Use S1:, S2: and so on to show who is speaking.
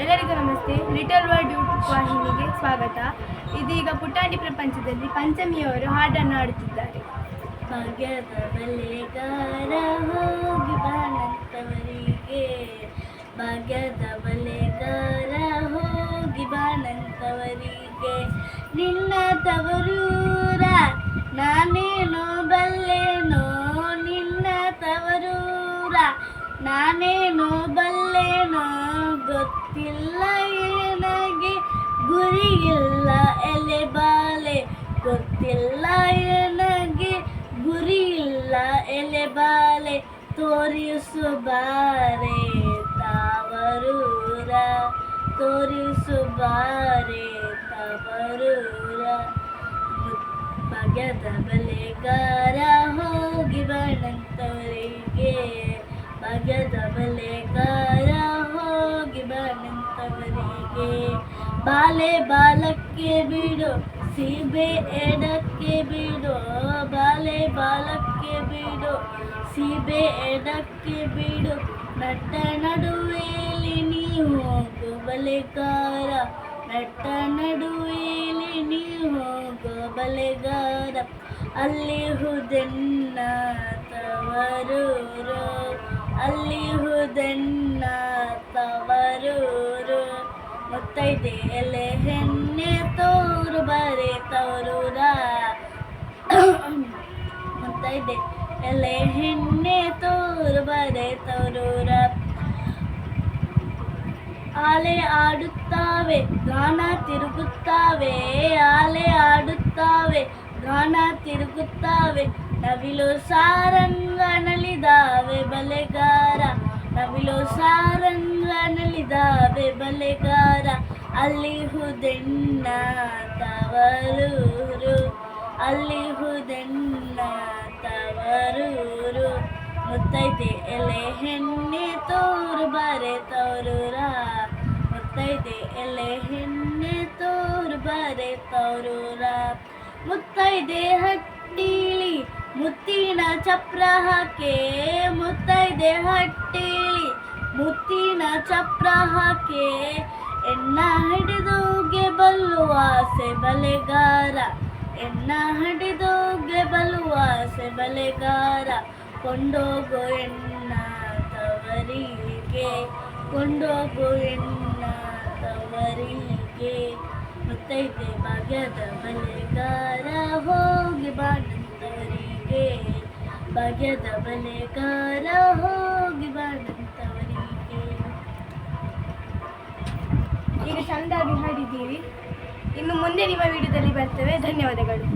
S1: ಎಲ್ಲರಿಗೂ ನಮಸ್ತೆ. Little world YouTube ವಾಹಿನಿಗೆ ಸ್ವಾಗತ. ಇದೀಗ ಪುಟಾಣಿ ಪ್ರಪಂಚದಲ್ಲಿ ಪಂಚಮಿಯವರು ಹಾಡನ್ನು ಹಾಡುತ್ತಿದ್ದಾರೆ.
S2: ಭಾಗ್ಯದ ಬಲೆಗಾರ ಹೋಗಿ ಬಾನಂತವರಿಗೆ, ಭಾಗ್ಯದ ಬಲೆಗಾರ ಹೋಗಿ ಬಾನಂತವರಿಗೆ, ನಿನ್ನ ತವರೂರ ನಾನೇನೋ ಬಲ್ಲೆನೋ, ನಿನ್ನ ತವರೂರ ನಾನೇನೋ ಬಲ್ಲೆನೋ, ಗೊತ್ತಿಲ್ಲ ನನಗೆ ಗುರಿಯಿಲ್ಲ ಎಲೆ ಬಾಲೆ, ಗೊತ್ತಿಲ್ಲ ನನಗೆ ಗುರಿಯಿಲ್ಲ ಎಲೆ ಬಾಲೆ, ತೋರಿಸು ಬಾರೆ ತವರೂರ, ತೋರಿಸು ಬಾರೆ ತವರೂರ, ಭಾಗ್ಯದ ಬಲೆಗಾರ ಹೋಗಿ ಬಾನಂತವರಿಗೆ, ಭಾಗ್ಯದ ಬಲೆಗಾರ ಹೋಗಿ ಬಾನಂತವರಿಗೆ, ಬಾಲೆ ಬಾಲಕ್ಕೆ ಬಿಡು ಸೀಬೆ ಎಡಕ್ಕೆ ಬಿಡು, ಬಾಲೆ ಬಾಲಕ್ಕೆ ಬಿಡು ಸೀಬೆ ಎಡಕ್ಕೆ ಬಿಡು, ನಟ್ಟ ನಡುವೆಯಲ್ಲಿ ನೀ ಹೋಗು ಬಲೆಗಾರ, ನಟ್ಟ ನಡುವೆಯಲ್ಲಿ ನೀ ಹೋಗು ಬಲೆಗಾರ, ಅಲ್ಲಿ ಹುದೆನ್ನ ತವರೂರು, ಅಲ್ಲಿ ಹುದೆನ್ನ ತವರೂರು, ಮುತ್ತೈದೆ ಎಲೆ ಹೆಣ್ಣೆ ತೋರು ಬಾರೆ ತವರೂರ, ಮುತ್ತೈದೆ ಎಲೆ ಹೆಣ್ಣೆ ತೋರು ಬಾರೆ ತವರೂರ, ಆಲೆ ಆಡುತ್ತಾವೆ ಗಾನ ತಿರುಗುತ್ತಾವೆ, ಆಲೆ ಆಡುತ್ತಾವೆ ಗಾನ ತಿರುಗುತ್ತಾವೆ, ನವಿಲು ಸಾರಂಗ ನಲಿದಾವೆ ಬಲೆಗಾರ, ನವಿಲು ಸಾರಂಗ ನಲಿದಾವೆ ಬಲೆಗಾರ, ಅಲ್ಲಿ ಹುದೆನ್ನ ತವರೂರು, ಅಲ್ಲಿ ಹುದೆನ್ನ ತವರೂರು, ಮುತ್ತೈದೆ ಎಲೆ ಹೆಣ್ಣೆ ತೋರು ಬಾರೆ ತವರೂರ, ಮುತ್ತೈದೆ ಎಲೆ ಹೆಣ್ಣೆ ತೋರು ಬಾರೆ ತವರೂರ, ಮುತ್ತೈದೆ ಹಟ್ಟಿಲಿ ಮುತ್ತಿನ ಚಪ್ರ ಹಾಕೆ, ಮುತ್ತೈದೆ ಹಟ್ಟಿಲಿ ಮುತ್ತಿನ ಚಪ್ರ ಹಾಕೆ, ಎನ್ನ ಹಿಡಿದೋಗೆ ಬಲ್ಲುವಾಸೆ ಬಲೆಗಾರ, ಎನ್ನ ಹಿಡಿದೋಗೆ ಬಲ್ಲುವಾಸೆ ಬಲೆಗಾರ, ಕೊಂಡೋಗು ಎನ್ನ ತವರಿಗೆ, ಕೊಂಡೋಗು ಎನ್ನ ತವರಿಗೆ, ಮುತ್ತೈದೆ ಭಾಗ್ಯದ ಬಲೆಗಾರ ಹೋಗಿ ಬಾನಂತವರಿಗೆ, ಭಾಗ್ಯದ ಬಲೆಗಾರ ಹೋಗಿ ಬಾನಂತವರಿಗೆ.
S1: ಈಗ ಚಂದಾಗಿ ಹಾಡಿದ್ದೀವಿ. ಇನ್ನು ಮುಂದೆ ನಿಮ್ಮ ವಿಡಿಯೋದಲ್ಲಿ ಬರ್ತೇವೆ. ಧನ್ಯವಾದಗಳು.